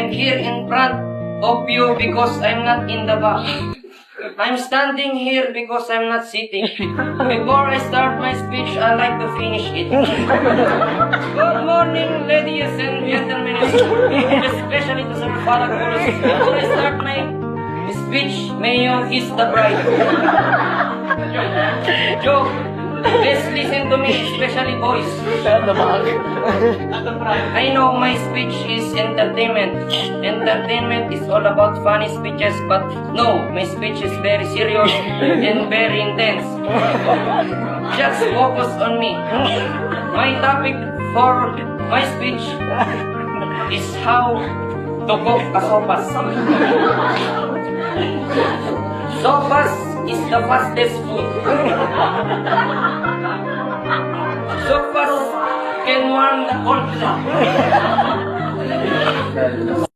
I'm here in front of you because I'm not in the back. I'm standing here because I'm not sitting. Before I start my speech, I like to finish it. Good morning, ladies and gentlemen, especially to Sir Farag. Before I start my speech, may you kiss the bride. Joke. Please listen to me, especially boys. I know my speech is entertainment. Entertainment is all about funny speeches, but no, my speech is very serious and very intense. Just focus on me. My topic for my speech is how to cook a sopas. Sopas is the fastest food. Sopas can warm the cold.